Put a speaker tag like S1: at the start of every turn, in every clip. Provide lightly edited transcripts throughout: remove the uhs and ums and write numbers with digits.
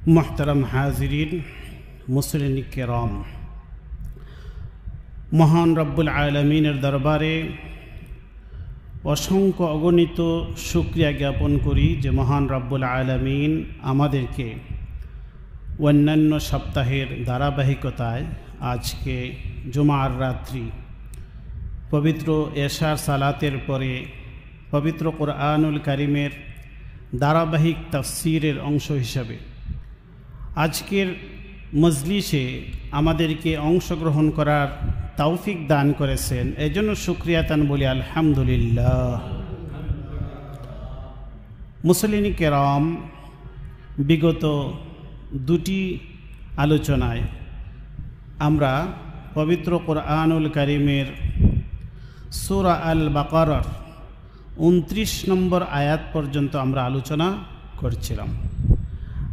S1: मुहतरम हाजिरीन मुसलिन किराम, महान रब्बुल आलमीनेर दरबारे असंख्य अगणित शुक्रिया ज्ञापन करी जे महान रब्बुल आलमीन आमादेरके अन्यान्य सप्ताहेर धाराबाहिकताय आज के जुमार रात्रि पवित्र एशार सालातेर परे पवित्र कुरआनुल कारिमेर धाराबाहिक तफसीरेर अंश हिसाबे आजकेर मजलिसे आमादेरके अंशग्रहण करार तौफिक दान करेছেন एजন্য शुक्रिया तान बोली आलহামদুলিল্লাহ। मुसलिनी केराम विगत दुटी आलोचनाय आमरा पवित्र कुरआनुल कारिमेर सूरा आल बाकारार 29 नम्बर आयात पर्यन्त आमरा आलोचना करছিলাম।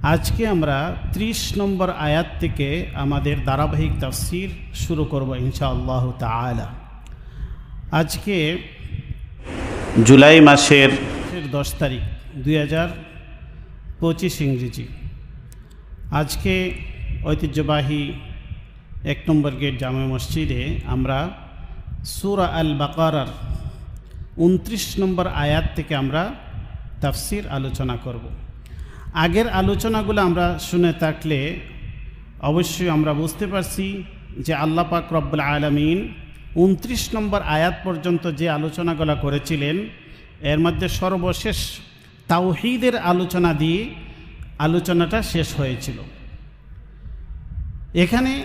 S1: आज के आमरा 30 नम्बर आयात थेके आमादेर धाराबाहिक तफसिर शुरू करब इंशाअल्लाह ताआला। आज के जुलाई मासेर 10 तारीख 2025 इंग्रेजी। आज के ऐतिह्यबाही 1 नम्बर गेट जामे मस्जिदे आमरा सूरा आल बाकारार 29 नम्बर आयात थेके आमरा तफसिर आलोचना करब। आगेर आलोचनागुलो आमरा शुने थाकले अवश्य आमरा बुझते पारछि जे आल्लाह पाक रब्बुल आलामीन 29 नम्बर आयात पर्यन्त जे आलोचनागुलो करेছিলেন एर मध्य सर्वशेष ताওহীদের आलोचना दिए आलोचनाटा शेष हयेछिल। एखाने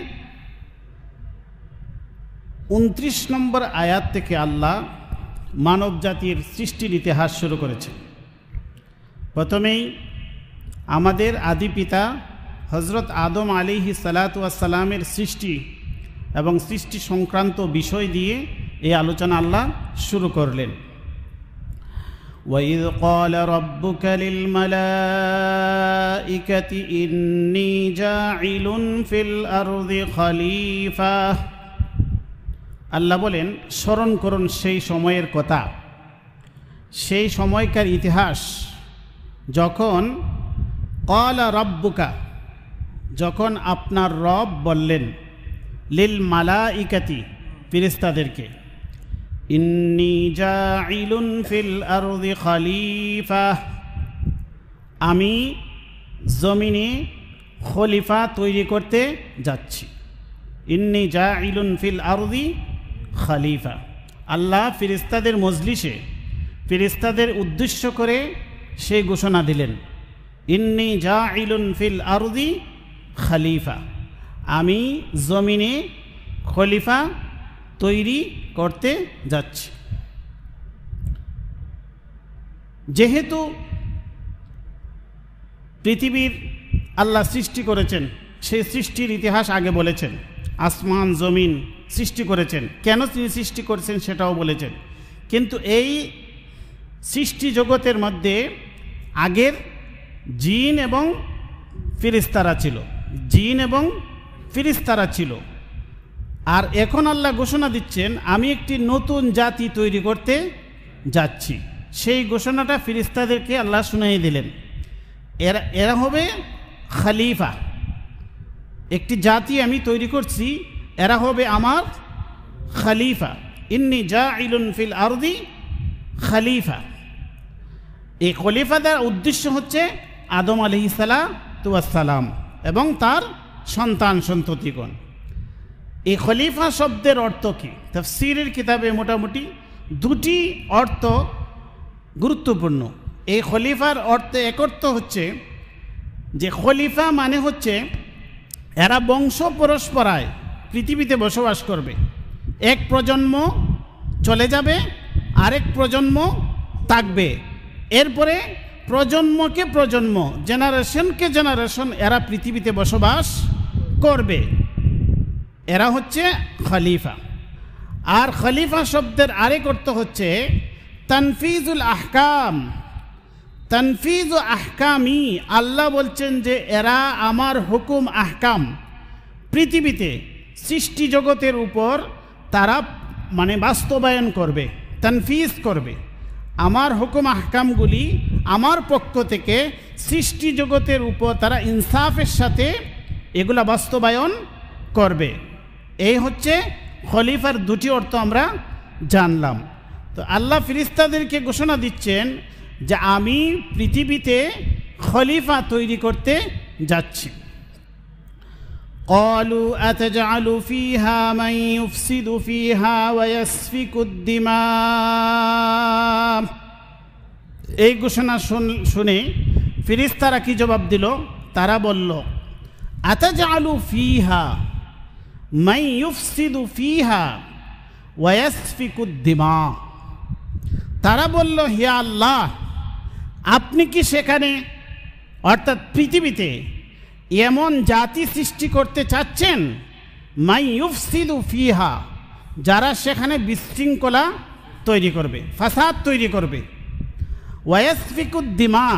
S1: 29 नम्बर आयात थेके आल्लाह मानव जातिर सृष्टिर इतिहास शुरू करेছেন। प्रथमेई आमादेर आदि पिता हजरत आदम आलैहिस सालातु वास सालामेर सृष्टि एवं सृष्टि संक्रांत विषय दिए ये आलोचना आल्लाह शुरू करलेन। वइज़ क़ाल रब्बुका लिल मलाइकति इन्नी जाइलुन फिल आरदि खलीफा। आल्लाह बोलेन स्मरण करुन सेई समयेर कथा, सेई समयकार इतिहास जखन क़ाल रब्बुका जखन आपनार रब बोलेन लिल मालाइकाति फिरिस्तादेरके इन्नी जाइलुन फिल आरदि खलीफा आमी जमीने खलीफा तैरी करते जाচ্ছি। इन्नी जाइलुन फिल आरदि खलीफा आल्लाह फिरिस्तादेर मजलिसे फिरिस्तादेर उद्देश्य करे সেই ঘোষণা দিলেন ইন্নী জাইলুন ফিল আরদি খলিফা আমি জমিনে খলিফা তৈরি করতে যাচ্ছি। যেহেতু পৃথিবীর আল্লাহ সৃষ্টি করেছেন সেই সৃষ্টির ইতিহাস আগে বলেছেন, আসমান জমিন সৃষ্টি করেছেন, কেন তিনি সৃষ্টি করেছেন সেটাও বলেছেন। কিন্তু এই সৃষ্টি জগতের মধ্যে আগের জিন এবং ফিরিস্তারা ছিল, জিন এবং ফিরিস্তারা ছিল। আর এখন আল্লাহ ঘোষণা দিচ্ছেন আমি একটি নতুন জাতি তৈরি করতে যাচ্ছি। সেই ঘোষণাটা ফিরিস্তাদেরকে আল্লাহ শুনিয়ে দিলেন, এরা হবে খলিফা। একটি জাতি আমি তৈরি করছি, এরা হবে আমার খলিফা। ইন্নী জাইলুন ফিল আরদি খলিফা। এই খলিফাদের উদ্দেশ্য হচ্ছে আদম আলাইহিস সালাতু ওয়াস সালাম এবং তার সন্তান সন্ততিগণ। এই খলিফা শব্দের অর্থ কি? তাফসীরের কিতাবে মোটামুটি দুটি অর্থ গুরুত্বপূর্ণ। এই খলিফার অর্থ এক অর্থ হচ্ছে যে খলিফা মানে হচ্ছে এরা বংশ পরস্পরায় পৃথিবীতে বসবাস করবে। এক প্রজন্ম চলে যাবে, আরেক প্রজন্ম থাকবে, এরপরে প্রজন্মকে প্রজন্ম জেনারেশনকে জেনারেশন এরা পৃথিবীতে বসবাস করবে। এরা হচ্ছে খলিফা। আর খলিফা শব্দের আরেক অর্থ হচ্ছে তানফিজুল আহকাম। তানফিজ আহকামি আল্লাহ বলছেন যে এরা আমার হুকুম আহকাম পৃথিবীতে সৃষ্টি জগতের উপর তারা মানে বাস্তবায়ন করবে, তানফিজ করবে। আমার হুকুম আহকামগুলি আমার পক্ষ থেকে সৃষ্টি জগতের উপর তারা ইনসাফের সাথে এগুলা বাস্তবায়ন করবে। এই হচ্ছে খলিফার দুটি অর্থ আমরা জানলাম। তো আল্লাহ ফেরেশতাদেরকে ঘোষণা দিচ্ছেন যে আমি পৃথিবীতে খলিফা তৈরি করতে যাচ্ছি। قالوا أتجعل فيها من يفسد فيها ويسفك الدماء। এই ঘোষণা শুনে ফেরেশতারা কি জবাব দিল? তারা বলল আতাজআলু ফিহা মান ইউফসিদু ফিহা ওয়া ইয়াসফিকু দিমা। তারা বলল, হে আল্লাহ, আপনি কি সেখানে অর্থাৎ পৃথিবীতে এমন জাতি সৃষ্টি করতে চাচ্ছেন মাই ইউফসিদু ফিহা, যারা সেখানে বিশৃঙ্খলা তৈরি করবে, ফাসাদ তৈরি করবে, ওয়া ইয়াসফিকু দিমা,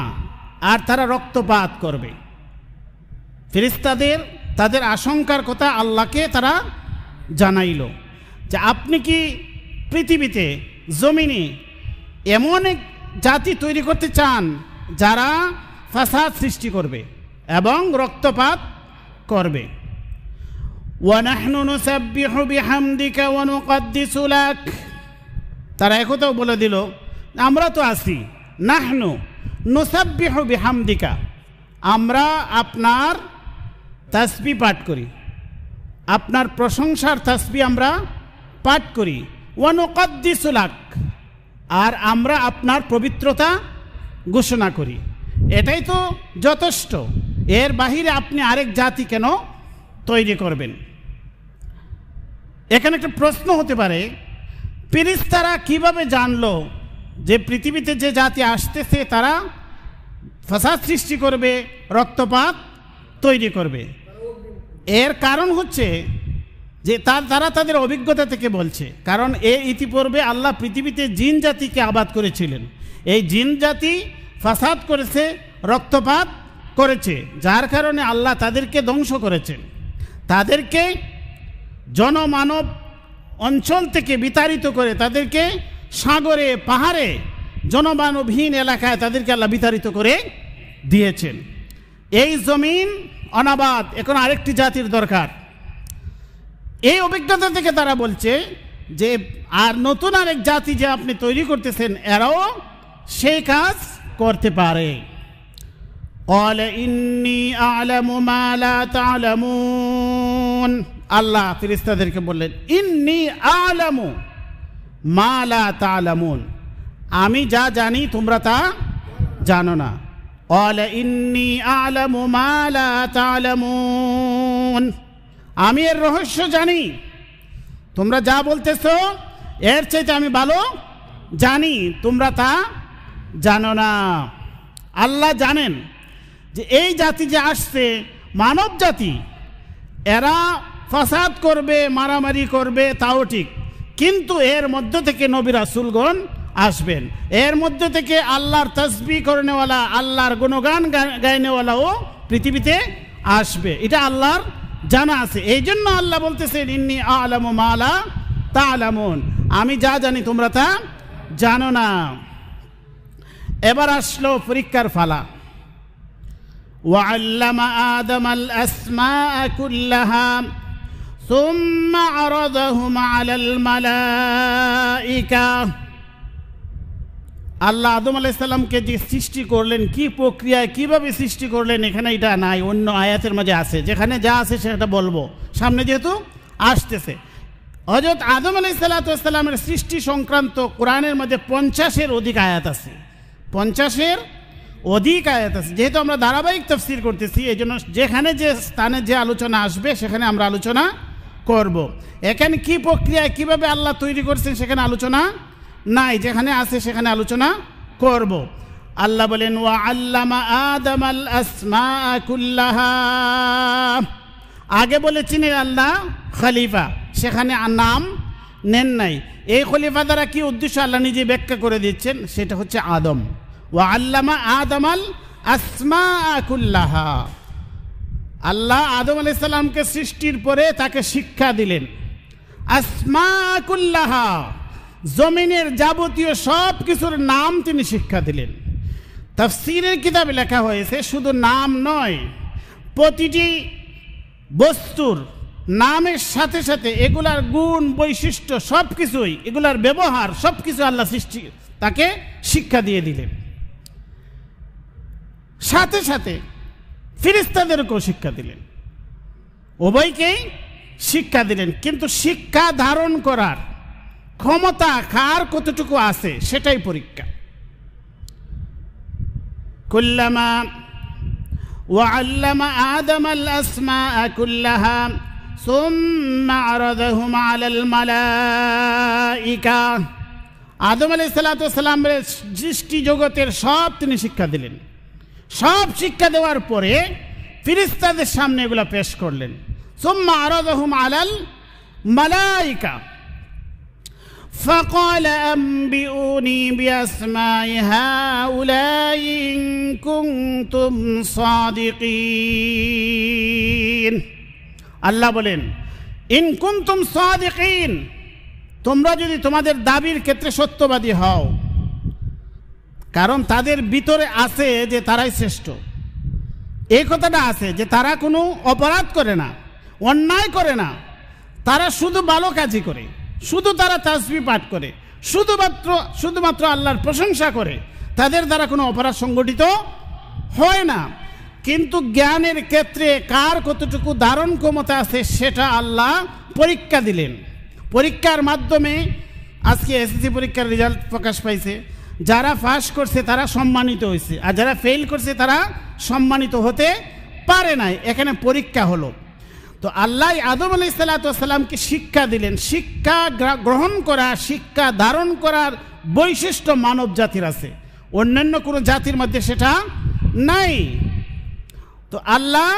S1: আর তারা রক্তপাত করবে। ফেরেশতাদের তাদের আশঙ্কার কথা আল্লাহকে তারা জানাইল যে আপনি কি পৃথিবীতে জমিনে এমন এক জাতি তৈরি করতে চান যারা ফাসাদ সৃষ্টি করবে এবং রক্তপাত করবে। ওয়ানাহনু নুসাব্বিহু বিহামদিকা ওয়া নুকদ্দিসু লাক। তারা একথাও বলে দিল, আমরা তো আছি, নাহনু নুসাব্বিহু বিহামদিকা, আমরা আপনার তাসবিহ পাঠ করি, আপনার প্রশংসার তাসবিহ আমরা পাঠ করি, ওয়া নুকদ্দিসু লাক, আর আমরা আপনার পবিত্রতা ঘোষণা করি। এটাই তো যথেষ্ট, এর বাহিরে আপনি আরেক জাতি কেন তৈরি করবেন? এখানে একটা প্রশ্ন হতে পারে, ফেরেশতারা কিভাবে জানলো যে পৃথিবীতে যে জাতি আসতেছে তারা ফাসাদ সৃষ্টি করবে, রক্তপাত তৈরি করবে? এর কারণ হচ্ছে যে তারা তাদের অভিজ্ঞতা থেকে বলছে। কারণ ইতিপূর্বে আল্লাহ পৃথিবীতে জিন জাতিকে আবাদ করেছিলেন, এই জিন জাতি ফাসাদ করেছে, রক্তপাত করেছে, যার কারণে আল্লাহ তাদেরকে ধ্বংস করেছেন। তাদেরকে জনমানব অঞ্চল থেকে বিতাড়িত করে তাদেরকে সাগরে পাহাড়ে জনমানবহীন এলাকায় তাদেরকে আল্লাহ বিতাড়িত করে দিয়েছেন। এই জমিন অনাবাদ, এখন আরেকটি জাতির দরকার। এই অভিজ্ঞতা থেকে তারা বলছে যে আর নতুন আরেক জাতি যে আপনি তৈরি করতেছেন এরাও সেই কাজ করতে পারে। قال إني أعلم ما لا تعلمون। আল্লাহ ফেরেশতাদেরকে বললেন, ইন্নী আ'লামু মা লা তা'লামুন, আমি যা জানি তোমরা তা জানো না। قال إني أعلم ما لا تعلمون, আমি এর রহস্য জানি, তোমরা যা বলতেছো এর চাইতে আমি ভালো জানি, তোমরা তা জানো না। আল্লাহ জানেন যে এই জাতি যে আসছে মানব জাতি, এরা ফাসাদ করবে, মারামারি করবে, তাও ঠিক, কিন্তু এর মধ্য থেকে নবী রাসূলগণ আসবেন, এর মধ্য থেকে আল্লাহর তাসবিহ করনেওয়ালা, আল্লাহর গুণগান গাইনেওয়ালাও পৃথিবীতে আসবে, এটা আল্লাহর জানা আছে। এই জন্য আল্লাহ বলতেছেন ইন্নী আ'লামু মা লা তা'লামুন, আমি যা জানি তোমরা তা জানো না। এবার আসলো পরীক্ষার ফালা। وعلم آدم الأسماء كلها ثم عرضهم على الملائكة। আল্লাহ আদম আলাইহিস সালামকে যে সৃষ্টি করলেন, কি প্রক্রিয়ায় কিভাবে সৃষ্টি করলেন, এখানে এটা নাই, অন্য আয়াতের মাঝে আছে, যেখানে যা আছে সেটা বলবো সামনে যেহেতু আসতেছে। হযরত আদম আলাইহিস সালামের সৃষ্টি সংক্রান্ত কোরআনের মধ্যে 50-এর অধিক আয়াত আছে, 50-এর অধিক আয়াত আছে। যেহেতু আমরা ধারাবাহিক তাফসীর করতেছি, এই জন্য যেখানে যে স্থানে যে আলোচনা আসবে সেখানে আমরা আলোচনা করব। এখানে কি প্রক্রিয়ায় কিভাবে আল্লাহ তৈরি করছেন সেখানে আলোচনা নাই, যেখানে আছে সেখানে আলোচনা করব। আল্লাহ বলেন ওয়া আল্লামা আদামাল আসমাআ কুল্লাহা, আগে বলেছিলেন আল্লাহ খলিফা, সেখানে নাম নেন নাই। এই খলিফা দ্বারা কি উদ্দেশ্য আল্লাহ নিজে ব্যাখ্যা করে দিচ্ছেন, সেটা হচ্ছে আদম। ওয়া আল্লামা আদামাল আসমাআ কুল্লাহা, আল্লাহ আদম আলাইহিস সালামকে সৃষ্টির পরে তাকে শিক্ষা দিলেন আসমাআ কুল্লাহা, জমিনের যাবতীয় সব কিছুর নাম তিনি শিক্ষা দিলেন। তাফসীরের কিতাবে লেখা হয়েছে শুধু নাম নয়, প্রতিটি বস্তুর নামের সাথে সাথে এগুলার গুণ বৈশিষ্ট্য সব কিছুই, এগুলার ব্যবহার সব কিছু আল্লাহ সৃষ্টি তাকে শিক্ষা দিয়ে দিলেন। সাথে সাথে ফেরেশতাদেরকেও শিক্ষা দিলেন, উভয়কেই শিক্ষা দিলেন। কিন্তু শিক্ষা ধারণ করার ক্ষমতা কার কতটুকু আছে সেটাই পরীক্ষা। কুল্লামা وعلم آدم الأسماء كلها ثم عرضهم على الملائكة। আদম আলাইহিস সালাতু ওয়াস সালামের সৃষ্টি জগতের সব তিনি শিক্ষা দিলেন। সব শিক্ষা দেওয়ার পরে ফেরেশতাদের সামনে এগুলা পেশ করলেন। সুম্মা আরাদাহুম আলাল মালাইকা فقال أنبئوني بأسماء هؤلاء إن كنتم صادقين। আল্লাহ বলেন ইন কুনতুম সাদিকিন, তোমরা যদি তোমাদের দাবির ক্ষেত্রে সত্যবাদী হও, কারণ তাদের ভিতরে আছে যে তারাই শ্রেষ্ঠ, এই কথাটা আছে যে তারা কোনো অপরাধ করে না, অন্যায় করে না, তারা শুধু ভালো কাজই করে, শুধু তারা তাসবিহ পাঠ করে, শুধুমাত্র আল্লাহর প্রশংসা করে, তাদের দ্বারা কোনো অপরাধ সংগঠিত হয় না। কিন্তু জ্ঞানের ক্ষেত্রে কার কতটুকু ধারণ ক্ষমতা আছে সেটা আল্লাহ পরীক্ষা দিলেন। পরীক্ষার মাধ্যমে আজকে এসএসসি পরীক্ষার রেজাল্ট প্রকাশ পাইছে, যারা পাস করছে তারা সম্মানিত হয়েছে, আর যারা ফেল করছে তারা সম্মানিত হতে পারে নাই। এখানে পরীক্ষা হলো। তো আল্লাহ আদম আলাইহিস সালাতু ওয়াস সালামকে শিক্ষা দিলেন। শিক্ষা গ্রহণ করা, শিক্ষা ধারণ করার বৈশিষ্ট্য মানব জাতির আছে, অন্যান্য কোনো জাতির মধ্যে সেটা নাই। তো আল্লাহ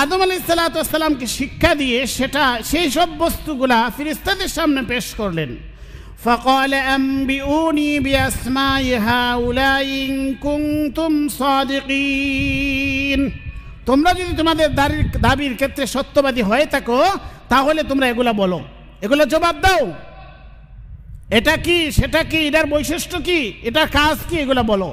S1: আদম আলাইহিস সালাতু ওয়াস সালামকে শিক্ষা দিয়ে সেই সব বস্তুগুলা ফেরেশতাদের সামনে পেশ করলেন। فقال أنبئوني بأسماء هؤلاء إن كنتم صادقين। তোমরা যদি তোমাদের দাবির ক্ষেত্রে সত্যবাদী হয়ে থাকো তাহলে তোমরা এগুলা বলো, এগুলো জবাব দাও, এটা কি সেটা কি, এটার বৈশিষ্ট্য কি, এটার কাজ কি, এগুলো বলো।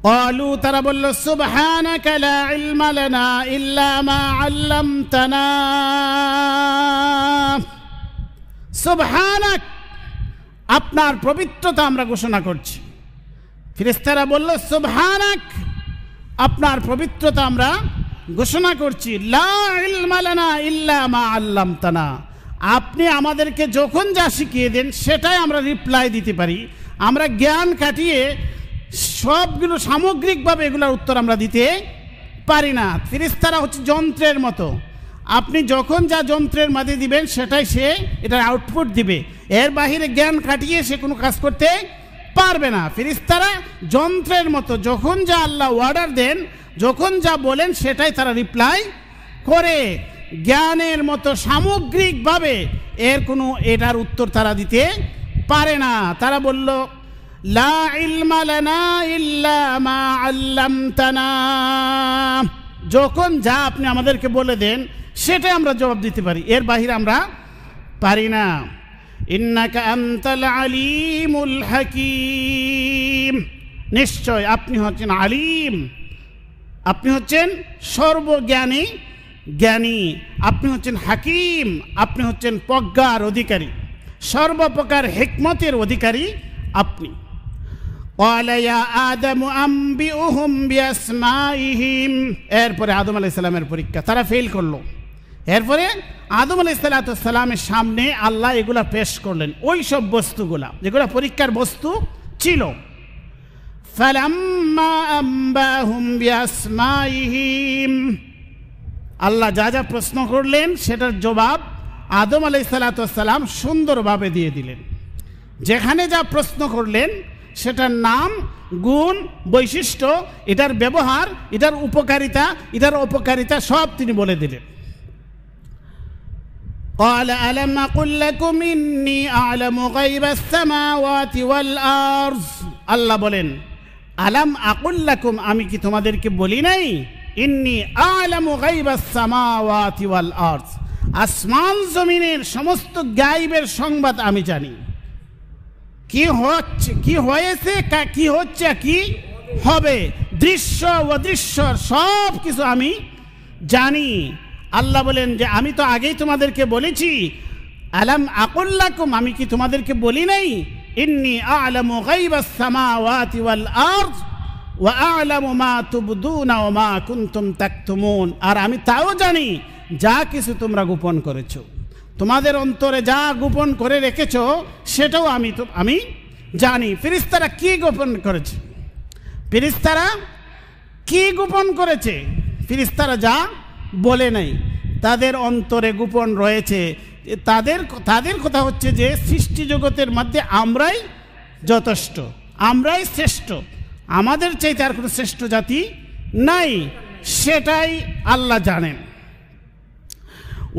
S1: قالوا তারা বলল সুবহানাক লা ইলমা লানা ইল্লা মা আল্লামতানা। সুবহানাক, আপনার পবিত্রতা আমরা ঘোষণা করছি। ফেরেশতারা বলল সুবহানাক, আপনার পবিত্রতা আমরা ঘোষণা করছি। লা ইলমা লানা ইল্লা মা আল্লামতানা, আপনি আমাদেরকে যখন যা শিখিয়ে দেন সেটাই আমরা রিপ্লাই দিতে পারি, আমরা জ্ঞান কাটিয়ে সবগুলো সামগ্রিকভাবে এগুলোর উত্তর আমরা দিতে পারি না। ফেরেশতারা হচ্ছে যন্ত্রের মতো, আপনি যখন যা যন্ত্রের মাঝে দিবেন সেটাই সে এটার আউটপুট দিবে, এর বাহিরে জ্ঞান কাটিয়ে সে কোনো কাজ করতে পারবে না। ফেরেশতারা যন্ত্রের মতো, যখন যা আল্লাহ অর্ডার দেন, যখন যা বলেন সেটাই তারা রিপ্লাই করে। জ্ঞানের মতো সামগ্রিকভাবে এর কোনো এটার উত্তর তারা দিতে পারে না। তারা বলল লা ইলমা লানা ইল্লা মা আল্লামতানা, যখন যা আপনি আমাদেরকে বলে দেন সেটাই আমরা জবাব দিতে পারি, এর বাহিরে আমরা পারি না। ইন্নাকা আনতাল আলিমুল হাকিম, নিশ্চয় আপনি হচ্ছেন আলিম, আপনি হচ্ছেন সর্বজ্ঞানী জ্ঞানী, আপনি হচ্ছেন হাকিম, আপনি হচ্ছেন প্রজ্ঞার অধিকারী, সর্বপ্রকার হিকমতের অধিকারী আপনি। قال يا آدم أنبئهم بأسمائهم। এরপরে আদম আলাইহিস সালামের পরীক্ষা, তারা ফেল করলো। এরপরে আদম আলাইহিস সালামের সামনে আল্লাহ এগুলা পেশ করলেন, ওই সব বস্তুগুলা যেগুলা পরীক্ষার বস্তু ছিল। فلما أنبأهم بأسمائهم, আল্লাহ যা যা প্রশ্ন করলেন সেটার জবাব আদম আলাইহিস সালাম সুন্দরভাবে দিয়ে দিলেন। যেখানে যা প্রশ্ন করলেন সেটার নাম, গুণ, বৈশিষ্ট্য, এটার ব্যবহার, এটার উপকারিতা, এটার অপকারিতা সব তিনি বলে দিলেন। قال ألم أقل لكم إني أعلم غيب السماوات والأرض। আল্লাহ বলেন আলাম আকুল লাকুম, আমি কি তোমাদেরকে বলি নাই, ইন্নী আ'লামু গায়বাস সামাওয়াতি ওয়াল আরদ, আসমান জমিনের সমস্ত গায়বের সংবাদ আমি জানি। কি হচ্ছে, কি হয়েছে, কি হচ্ছে, কি হবে, দৃশ্য অদৃশ্য সব কিছু আমি জানি। আল্লাহ বলেন যে আমি তো আগেই তোমাদেরকে বলেছি, আলাম আকুল লাকুম, আমি কি তোমাদেরকে বলি নাই, ইন্নী আ'লামু গায়বাস সামাওয়াতি ওয়াল আরদ ওয়া আ'লামু মা তুবদুনা ওয়া মা কুনতুম তাকতুমুন, আর আমি তাও জানি যা কিছু তোমরা গোপন করেছো, তোমাদের অন্তরে যা গোপন করে রেখেছো সেটাও আমি জানি। ফেরেশতারা কি গোপন করেছে, ফেরেশতারা কি গোপন করেছে, ফেরেশতারা যা বলে নাই, তাদের অন্তরে গোপন রয়েছে। তাদের কথা হচ্ছে যে সৃষ্টি জগতের মধ্যে আমরাই যথেষ্ট, আমরাই শ্রেষ্ঠ, আমাদের চাইতে আর কোনো শ্রেষ্ঠ জাতি নাই, সেটাই আল্লাহ জানেন।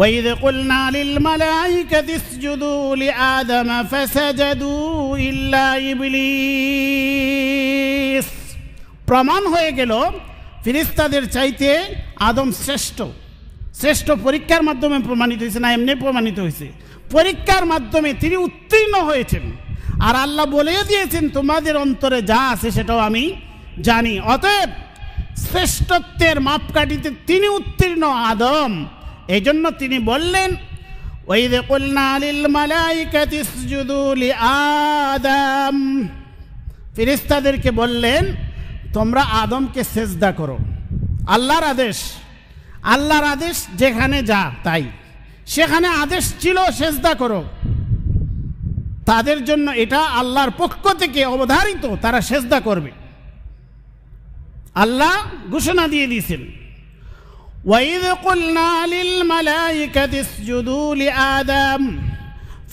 S1: وَإِذْ قُلْنَا لِلْمَلَائِكَةِ اسْجُدُوا لِآدَمَ فَسَجَدُوا إِلَّا إِبْلِيسَ, প্রমাণ হয়ে গেল ফেরেশতাদের চাইতে আদম শ্রেষ্ঠ। শ্রেষ্ঠ পরীক্ষার মাধ্যমে প্রমাণিত হয়েছে, না এমনি প্রমাণিত হয়েছে, পরীক্ষার মাধ্যমে তিনি উত্তীর্ণ হয়েছেন। আর আল্লাহ বলেও দিয়েছেন তোমাদের অন্তরে যা আছে সেটাও আমি জানি। অতএব শ্রেষ্ঠত্বের মাপকাঠিতে তিনি উত্তীর্ণ আদম, এই জন্য তিনি বললেন وَإِذْ قُلْنَا لِلْمَلَائِكَةِ اسْجُدُوا لِآدَمَ, ফেরেশতাদেরকে বললেন তোমরা আদমকে সেজদা করো। আল্লাহর আদেশ, আল্লাহর আদেশ যেখানে যা তাই, সেখানে আদেশ ছিল সেজদা করো, তাদের জন্য এটা আল্লাহর পক্ষ থেকে অবধারিত, তারা সেজদা করবে। আল্লাহ ঘোষণা দিয়ে দিয়েছেন وَإِذْ قُلْنَا لِلْمَلَائِكَةِ اسْجُدُوا لِآدَمَ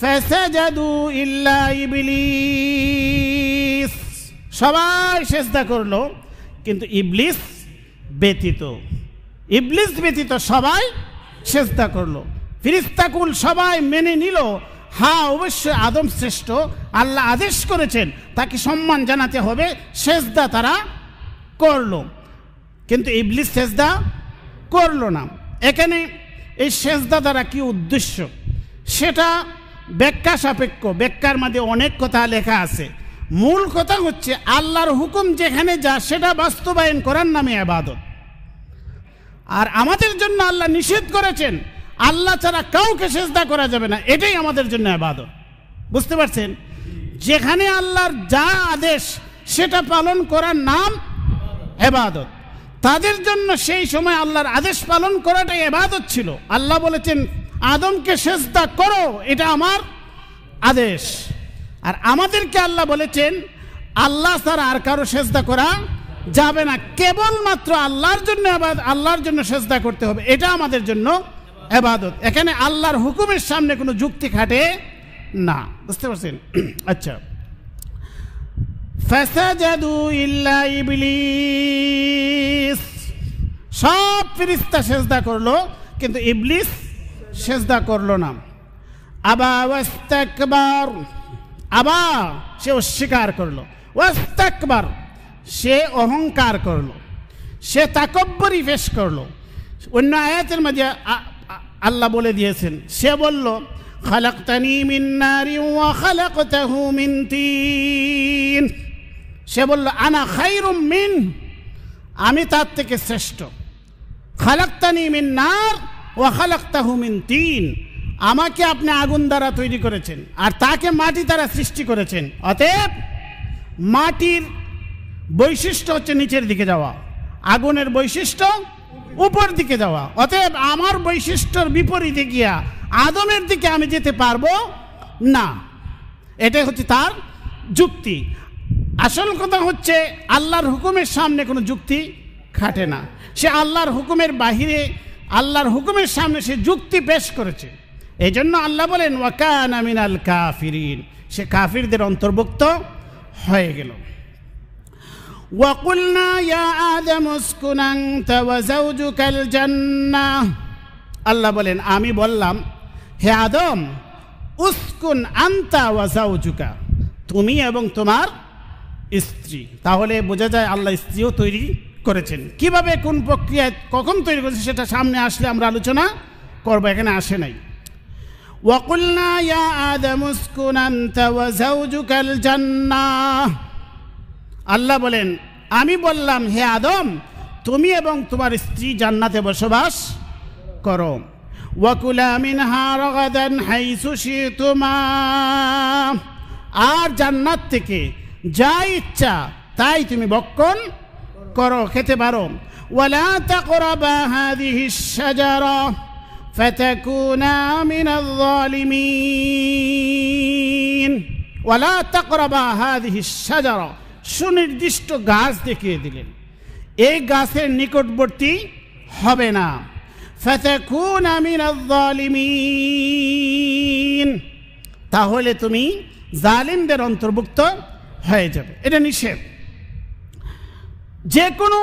S1: فَسَجَدُوا إِلَّا إِبْلِيسَ, সবাই সেজদা করলো কিন্তু ইবলিস ব্যতীত, ইবলিস ব্যতীত সবাই সেজদা করলো। ফেরেশতাকুল সবাই মেনে নিল, হ্যাঁ অবশ্যই আদম শ্রেষ্ঠ, আল্লাহ আদেশ করেছেন তাকে সম্মান জানাতে হবে, সেজদা তারা করলো, কিন্তু ইবলিস সেজদা করলো না। এখানে এই সেজদা দ্বারা কি উদ্দেশ্য সেটা ব্যাখ্যা সাপেক্ষ, ব্যাখ্যার মধ্যে অনেক কথা লেখা আছে। মূল কথা হচ্ছে আল্লাহর হুকুম যেখানে যা সেটা বাস্তবায়ন করার নামে ইবাদত। আর আমাদের জন্য আল্লাহ নিষেধ করেছেন আল্লাহ ছাড়া কাউকে সেজদা করা যাবে না, এটাই আমাদের জন্য ইবাদত। বুঝতে পারছেন, যেখানে আল্লাহর যা আদেশ সেটা পালন করার নাম ইবাদত। তাদের জন্য সেই সময় আল্লাহর আদেশ পালন করাটাই ইবাদত ছিল। আল্লাহ বলেছেন আদমকে সেজদা করো, এটা আমার আদেশ। আর আমাদেরকে আল্লাহ বলেছেন আল্লাহ ছাড়া আর কারো সেজদা করা যাবে না, কেবলমাত্র আল্লাহর জন্য আল্লাহর জন্য সেজদা করতে হবে, এটা আমাদের জন্য ইবাদত। এখানে আল্লাহর হুকুমের সামনে কোনো যুক্তি খাটে না। বুঝতে পারছেন? আচ্ছা, ফাসাজাদু ইল্লা ইবলিস, সব ফেরেশতা সেজদা করলো কিন্তু ইবলিস সেজদা করলো না। আবা ওয়াস্তাকবার, আবা সে অস্বীকার করলো, ওয়াস্তাকবার সে অহংকার করলো, সে তাকব্বুরি পেশ করলো। অন্য আয়াতের মধ্যে আল্লাহ বলে দিয়েছেন, সে বলল খালাকতানি মিন নারিন ওয়া খালাকতাহু মিন তিন, সে বলল আনা খায়রুম মিন, আমি তার থেকে শ্রেষ্ঠ। খালাকতানি মিন নার ওয়া খালাকতাহু মিন তিন, আমাকে আপনি আগুন দ্বারা তৈরি করেছেন আর তাকে মাটি দ্বারা সৃষ্টি করেছেন। অতএব মাটির বৈশিষ্ট্য হচ্ছে নিচের দিকে যাওয়া, আগুনের বৈশিষ্ট্য উপর দিকে যাওয়া। অতএব আমার বৈশিষ্ট্যর বিপরীতে গিয়া আদমের দিকে আমি যেতে পারবো না, এটাই হচ্ছে তার যুক্তি। আসল কথা হচ্ছে আল্লাহর হুকুমের সামনে কোনো যুক্তি খাটে না, সে আল্লাহর হুকুমের বাহিরে আল্লাহর হুকুমের সামনে সে যুক্তি পেশ করেছে। এই জন্য আল্লাহ বলেন ওয়া কানা মিনাল কাফিরিন, সে কাফিরদের অন্তর্ভুক্ত হয়ে গেল। ওয়া কুলনা ইয়া আদম উসকুন আনতা ওয়া যাওজুকাল জান্নাহ, আল্লাহ বলেন আমি বললাম হে আদম উসকুন আনতা ওয়া যাওজুকা, তুমি এবং তোমার স্ত্রী। তাহলে বোঝা যায় আল্লাহ স্ত্রীও তৈরি করেছেন। কিভাবে কোন প্রক্রিয়ায় কখন তৈরি করেছে সেটা সামনে আসলে আমরা আলোচনা করব, এখানে আসে নাই। وقلنا يا آدم اسكن أنت وزوجك الجنة আল্লাহ বলেন আমি বললাম হে আদম তুমি এবং তোমার স্ত্রী জান্নাতে বসবাস করো ওয়াকুলা মিনহা রাগাদান হাইসু শিতুমা আর জান্নাত থেকে যা ইচ্ছা তাই তুমি ভক্ষণ করো খেতে পারো ওয়ালা তাকরাবা হাযিহিশ শাজারা ফাতাকুনা মিনাল যালিমিন ওয়ালা তাকরাবা হাযিহিশ শাজারা সুনির্দিষ্ট গাছ দেখিয়ে দিলেন এই গাছের নিকটবর্তী হবে না ফাতাকুনা মিনাল যালিমিন তাহলে তুমি জালিমদের অন্তর্ভুক্ত হয়ে যাবে এটা নিষেধ যে কোনো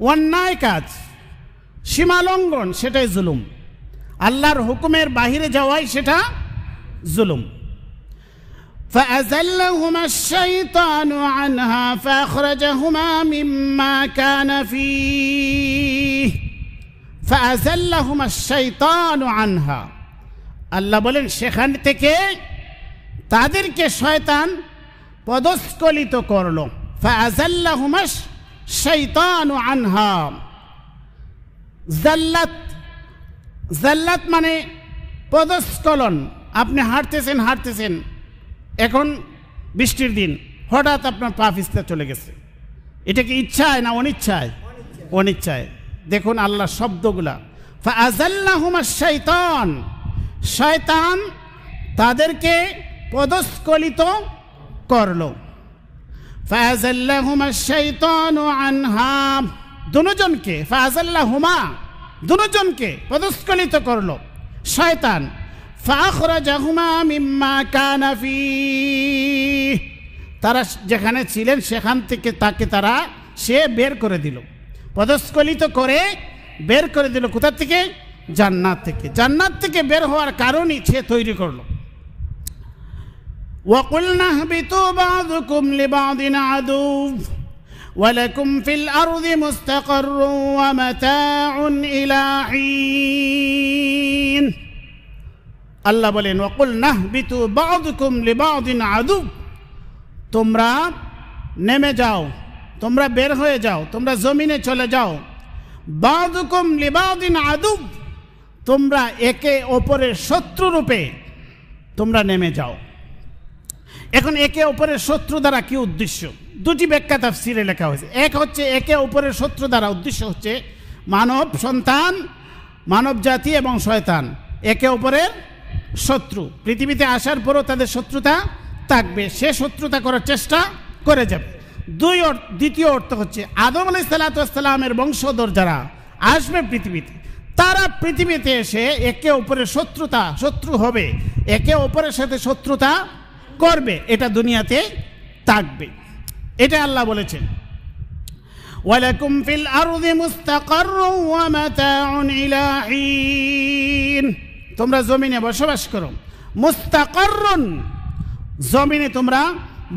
S1: অন্যায় কাজ সীমালঙ্ঘন সেটাই জুলুম আল্লাহর হুকুমের বাহিরে যাওয়াই সেটা জুলুম فأزلهما الشيطان عنها فأخرجهما مما كان فيه فأزلهما الشيطان عنها আল্লাহ বলেন সেখান থেকে তাদেরকে শয়তান পদস্খলিত করলো فأزلهما الشيطان عنها জাল্লাত মানে পদস্খলন আপনি হাঁটতেছেন এখন বৃষ্টির দিন হঠাৎ আপনার পা পিছলে চলে গেছে এটা কি ইচ্ছায় না অনিচ্ছায় অনিচ্ছায় দেখুন আল্লাহ শব্দগুলা ফাআযাল্লাহুমা শাইতান শয়তান তাদেরকে পদস্খলিত করলো ফাআযাল্লাহুমা শাইতানু আনহা দুজনকে ফাআযাল্লাহুমা দুজনকে পদস্খলিত করলো শয়তান ফাখরাজাহুমা মিম্মা কানা ফীহ তারা যেখানে ছিলেন সেখান থেকে সে বের করে দিল পদস্খলিত করে বের করে দিল কোথা থেকে জান্নাত থেকে বের হওয়ার কারণই সে তৈরি করলো وَقُلْنَا اهْبِطُوا بَعْضُكُمْ لِبَعْضٍ عَدُوٌّ وَلَكُمْ فِي الْأَرْضِ مُسْتَقَرٌّ وَمَتَاعٌ إِلَى حِينٍ আল্লাহ বলেন وَقُلْنَا اهْبِطُوا بَعْضُكُمْ لِبَعْضٍ عَدُوٌّ তোমরা নেমে যাও তোমরা বের হয়ে যাও তোমরা জমিনে চলে যাও বা'দুকুম লিবা'দিন আদুব তোমরা একে অপরের শত্রু রূপে তোমরা নেমে যাও এখন একে অপরের শত্রু দ্বারা কি উদ্দেশ্য দুটি ব্যাখ্যা তাফসীরে লেখা হয়েছে এক হচ্ছে একে অপরের শত্রু দ্বারা উদ্দেশ্য হচ্ছে মানব সন্তান মানব জাতি এবং শয়তান একে অপরের শত্রু পৃথিবীতে আসার পরও তাদের শত্রুতা থাকবে সে শত্রুতা করার চেষ্টা করে যাবে দ্বিতীয় অর্থ হচ্ছে আদম আলাইহিস সালাতু ওয়াস সালামের বংশধর যারা আসবে পৃথিবীতে তারা পৃথিবীতে এসে একে অপরের শত্রু হবে একে অপরের সাথে শত্রুতা করবে এটা দুনিয়াতে থাকবে এটা আল্লাহ বলেছেন ওয়ালাকুম ফিল আরদি মুস্তাকাররুন ওয়া মাতাউন ইলা হিন তোমরা জমিনে বসবাস করো মুস্তাকাররুন জমিনে তোমরা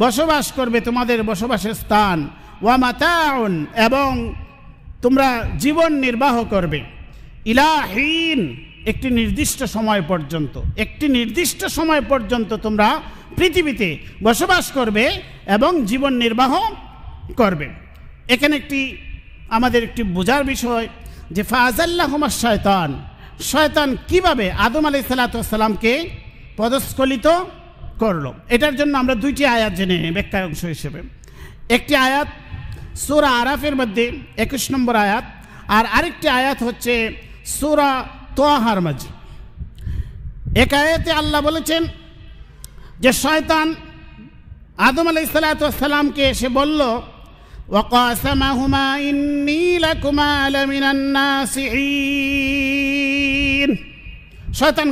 S1: বসবাস করবে তোমাদের বসবাসের স্থান ওয়া মাতাউন এবং তোমরা জীবন নির্বাহ করবে ইলা হিন একটি নির্দিষ্ট সময় পর্যন্ত তোমরা পৃথিবীতে বসবাস করবে এবং জীবন নির্বাহ করবে এখানে আমাদের একটি বোঝার বিষয় যে ফাআযাল্লাহুমা শয়তান কিভাবে আদম আলাইহিস সালাতু ওয়াস সালামকে পদস্খলিত করলো এটার জন্য আমরা দুইটি আয়াত জেনে ব্যাখ্যার অংশ হিসেবে একটি আয়াত সূরা আরাফের মধ্যে 21 নম্বর আয়াত আর আরেকটি আয়াত হচ্ছে সূরা তাহার মাঝে এক আয়াতে আল্লাহ বলেছেন যে শয়তান আদম আলাইহিস সালাতু ওয়াস সালামকে এসে বলল ওয়াকাসামাহুমা ইন্নী লাকুমা লামিনান নাসিহিন শয়তান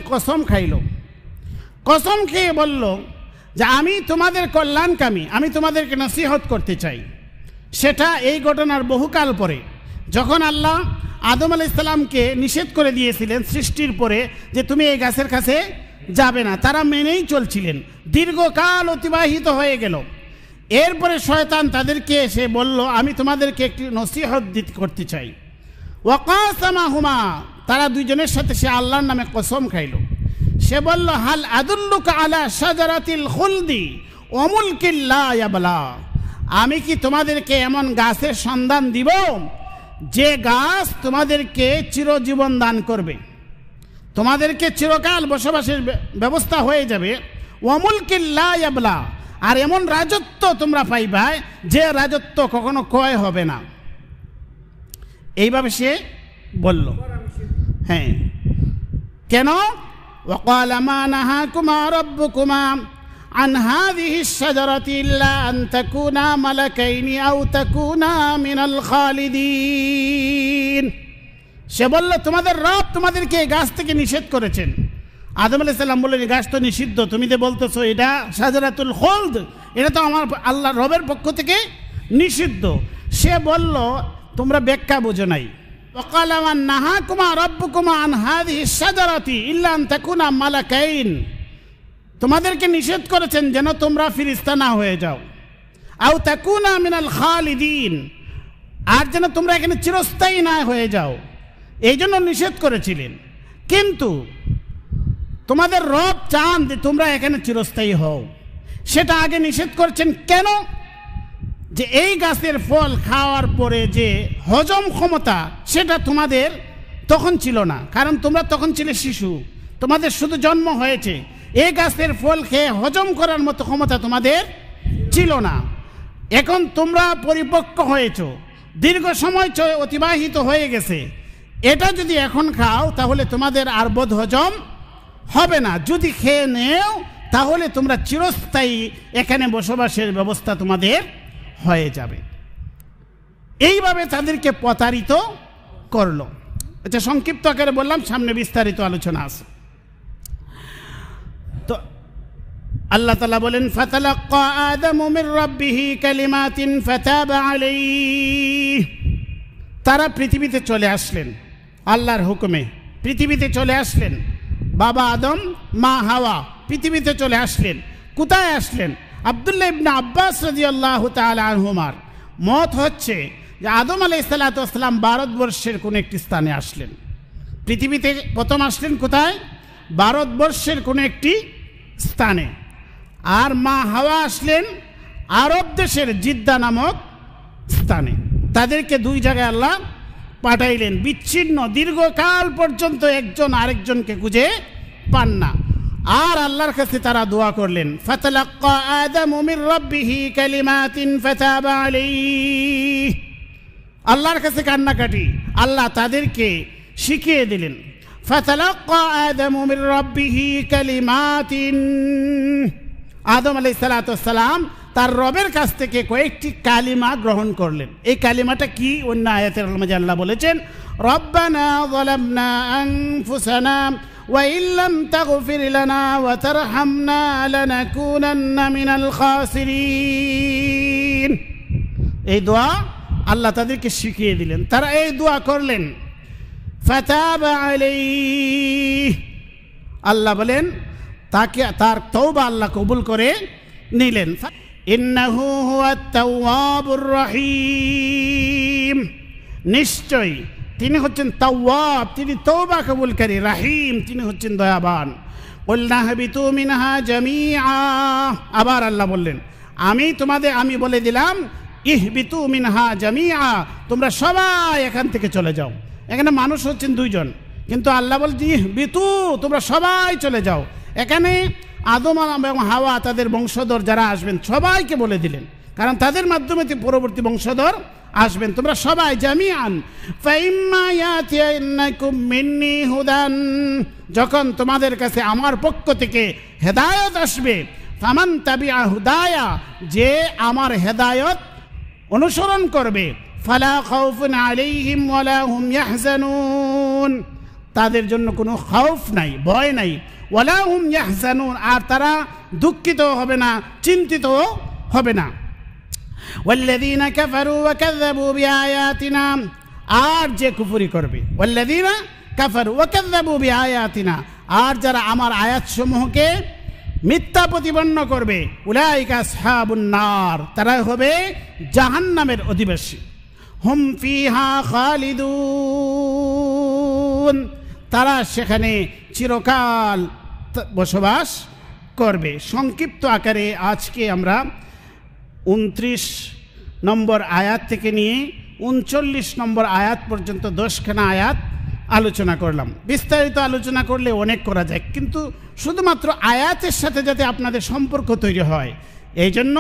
S1: কসম খেয়ে বলল যে আমি তোমাদের কল্যাণকামী আমি তোমাদেরকে নসিহত করতে চাই সেটা এই ঘটনার বহুকাল পরে যখন আল্লাহ আদম আলাইহিস সালামকে নিষেধ করে দিয়েছিলেন সৃষ্টির পরে যে তুমি এই গাছের কাছে যাবে না তারা মেনেই চলছিলেন দীর্ঘকাল অতিবাহিত হয়ে গেল এরপরে শয়তান তাদেরকে এসে বলল আমি তোমাদেরকে একটি নসিহত করতে চাই ওয়াকাসামাহুমা তারা দুইজনের সাথে সে আল্লাহর নামে কসম খাইল সে বলল, হাল আদুল্লুকা আলা শাজারাতিল খুলদি ওয়া মুলকিন লা ইয়াবলা, আমি কি তোমাদেরকে এমন গাছের সন্ধান দিব যে গাছ তোমাদেরকে চিরজীবন দান করবে, তোমাদেরকে চিরকাল বসবাসের ব্যবস্থা হয়ে যাবে। ওয়া মুলকিন লা ইয়াবলা, আর এমন রাজত্ব তোমরা পাইবা যে রাজত্ব কখনো ক্ষয় হবে না। এইভাবে সে বলল। হ্যাঁ, কেন? وقال ما نهاكما ربكما عن هذه الشجرة إلا أن تكونا ملكين أو تكونا من الخالدين। সে বলল, তোমাদের রব তোমাদেরকে এই গাছ থেকে নিষেধ করেছেন। আদম আলাইহিস সালাম বললেন, এই গাছ তো নিষিদ্ধ, তুমি যে বলতেছো এটা শাজারাতুল খুলদ, এটা তো আমার আল্লাহ রবের পক্ষ থেকে নিষিদ্ধ। সে বলল, তোমরা ব্যাখ্যা বোঝো নাই। وقال من نهاكما ربكما عن هذه الشجرة إلا أن تكونا ملكين, তোমাদেরকে নিষেধ করেছেন যেন তোমরা ফেরেশতা না হয়ে যাও। আও তাকুনা মিনাল খালিদিন, আর যেন তোমরা এখানে চিরস্থায়ী না হয়ে যাও, এই জন্য নিষেধ করেছিলেন। কিন্তু তোমাদের রব চান যে তোমরা এখানে চিরস্থায়ী হও, সেটা আগে নিষেধ করছেন। কেন? যে এই গাছের ফল খাওয়ার পরে যে হজম ক্ষমতা, সেটা তোমাদের তখন ছিল না, কারণ তোমরা তখন ছিলে শিশু, তোমাদের শুধু জন্ম হয়েছে। এই গাছের ফল খেয়ে হজম করার মতো ক্ষমতা তোমাদের ছিল না। এখন তোমরা পরিপক্ক হয়েছ, দীর্ঘ সময় অতিবাহিত হয়ে গেছে, এটা যদি এখন খাও তাহলে তোমাদের আর বোধ হজম হবে না। যদি খেয়ে নেও তাহলে তোমরা চিরস্থায়ী এখানে বসবাসের ব্যবস্থা তোমাদের হয়ে যাবে। এইভাবে তাদেরকে প্রতারিত করলো। আচ্ছা, সংক্ষিপ্ত আকারে বললাম, সামনে বিস্তারিত আলোচনা আছে। তো আল্লাহ তাআলা বলেন, ফাতালাক্কা আদামু মির রাব্বিহি কালিমাতিন ফাতাবা আলাইহি, তারা পৃথিবীতে চলে আসলেন আল্লাহর হুকুমে, পৃথিবীতে চলে আসলেন। বাবা আদম, মা হাওয়া পৃথিবীতে চলে আসলেন। কোথায় আসলেন? আব্দুল্লাহ ইবনে আব্বাস রাদিয়াল্লাহু তাআলা আনহুমার মত হচ্ছে যে আদম আলাইহিস সালাতু ওয়াস সালাম ভারতবর্ষের কোন একটি স্থানে আসলেন। পৃথিবীতে প্রথম আসলেন কোথায়? ভারতবর্ষের কোন একটি স্থানে। আর মা হাওয়া আসলেন আরব দেশের জিদ্দা নামক স্থানে। তাদেরকে দুই জায়গায় আল্লাহ পাঠাইলেন। বিচ্ছিন্ন দীর্ঘকাল পর্যন্ত একজন আরেকজনকে খুঁজে পান না। আর আল্লাহর কাছে তারা দোয়া করলেন, ফাতালাক্কা আদামু মির রাব্বিহি কালিমাতিন ফাতাবা আলাইহি, আল্লাহর কাছে কান্নাকাটি, আল্লাহ তাদেরকে শিখিয়ে দিলেন। ফাতালাক্কা আদামু মির রাব্বিহি কালিমাতিন, আদম আলাইহিস সালাতু ওয়াস সালাম তার রবের কাছ থেকে কয়েকটি কালিমা গ্রহণ করলেন। এই কালিমাটা কি? অন্য আয়াতের মাঝে আল্লাহ বলেছেন, রব্বানা যালামনা আনফুসানা ওয়া ইল্লাম তাগফির লানা ওয়া তারহামনা লানাকুনান্না মিনাল খাসিরিন। এই দোয়া আল্লাহ তাদেরকে শিখিয়ে দিলেন। তারা এই দোয়া করলেন। ফাতাবা আলাইহি, আল্লাহ বলেন তাকে, তার তওবা আল্লাহ কবুল করে নিলেন। ইন্নাহু হুয়াত তাওয়াবুর রহিম, নিশ্চয় তিনি হচ্ছেন তাওয়াব, তিনি তওবা কবুলকারী, রাহিম তিনি হচ্ছেন দয়াবান। কুলনা হাবিতু মিনহা জামিআ, আবার আল্লাহ বললেন আমি বলে দিলাম, ইহবিতু মিনহা জামিআ, তোমরা সবাই এখান থেকে চলে যাও। এখানে মানুষ হচ্ছেন দুইজন, কিন্তু আল্লাহ বলছেন ইহবিতু, তোমরা সবাই চলে যাও। এখানে আদম এবং হাওয়া তাদের বংশধর যারা আসবেন সবাইকে বলে দিলেন, কারণ তাদের মাধ্যমে পরবর্তী বংশধর আসবেন। তোমরা সবাই জামিআন, ফাইম্মা ইয়াতিয়ান্নাকুম মিন্নি হুদান, যখন তোমাদের কাছে আমার পক্ষ থেকে হেদায়েত আসবে, ফামান তাবিআ হুদায়া, যে আমার হেদায়েত অনুসরণ করবে, ফালা খাউফুন আলাইহিম ওয়ালা হুম ইয়াহজানুন, তাদের জন্য কোনো খাউফ নাই, ভয় নাই, ওয়ালা হুম ইয়াহজানুন, আর তারা দুঃখিত হবে না, চিন্তিত হবে না। ওয়াল্লাযীনা কাফারু ওয়া কাযযাবু বিআয়াতিনা, আর যে কুফরি করবে, ওয়াল্লাযীনা কাফারু ওয়া কাযযাবু বিআয়াতিনা, আর যারা আমার আয়াতসমূহকে মিথ্যা প্রতিপন্ন করবে, উলাইকা আসহাবুন নার, তারা হবে জাহান্নামের অধিবাসী। হুম ফিহা খালিদুন, তারা সেখানে চিরকাল বসবাস করবে। সংক্ষিপ্ত আকারে আজকে আমরা 29 নম্বর আয়াত থেকে নিয়ে 39 নম্বর আয়াত পর্যন্ত 10খানা আয়াত আলোচনা করলাম। বিস্তারিত আলোচনা করলে অনেক করা যায়, কিন্তু শুধুমাত্র আয়াতের সাথে যাতে আপনাদের সম্পর্ক তৈরি হয়, এই জন্য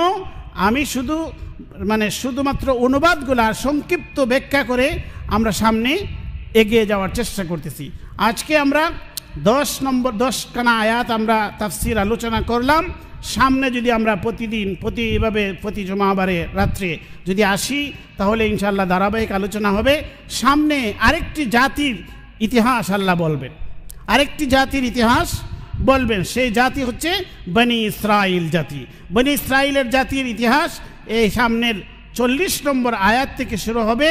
S1: আমি শুধুমাত্র অনুবাদগুলো আর সংক্ষিপ্ত ব্যাখ্যা করে আমরা সামনে এগিয়ে যাওয়ার চেষ্টা করতেছি। আজকে আমরা 10খানা আয়াত আমরা তাফসির আলোচনা করলাম। সামনে যদি আমরা প্রতি জুমাবারে রাত্রে যদি আসি, তাহলে ইনশাআল্লাহ ধারাবাহিক আলোচনা হবে। সামনে আরেকটি জাতির ইতিহাস আল্লাহ বলবেন, আরেকটি জাতির ইতিহাস বলবেন। সেই জাতি হচ্ছে বনি ইসরাইল জাতি। বনি ইসরাইলের জাতির ইতিহাস এই সামনের 40 নম্বর আয়াত থেকে শুরু হবে।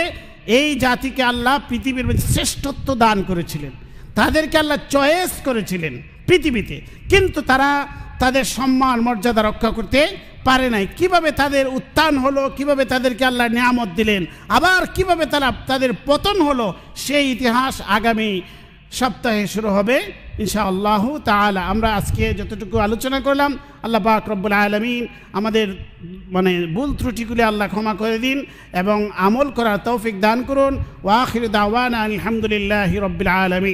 S1: এই জাতিকে আল্লাহ পৃথিবীর মধ্যে শ্রেষ্ঠত্ব দান করেছিলেন, তাদেরকে আল্লাহ চয়েস করেছিলেন পৃথিবীতে, কিন্তু তারা তাদের সম্মান মর্যাদা রক্ষা করতে পারে নাই। কিভাবে তাদের উত্থান হলো, কিভাবে তাদেরকে আল্লাহ নিয়ামত দিলেন, আবার কিভাবে তাদের পতন হলো, সেই ইতিহাস আগামী সপ্তাহে শুরু হবে ইনশাআল্লাহ তাআলা। আমরা আজকে যতটুকু আলোচনা করলাম, আল্লাহ পাক রব্বুল আলামিন আমাদের ভুল ত্রুটিগুলি আল্লাহ ক্ষমা করে দিন এবং আমল করার তৌফিক দান করুন। ওয়া আখিরু দাওয়ানা আলহামদুলিল্লাহি রাব্বিল আলামিন।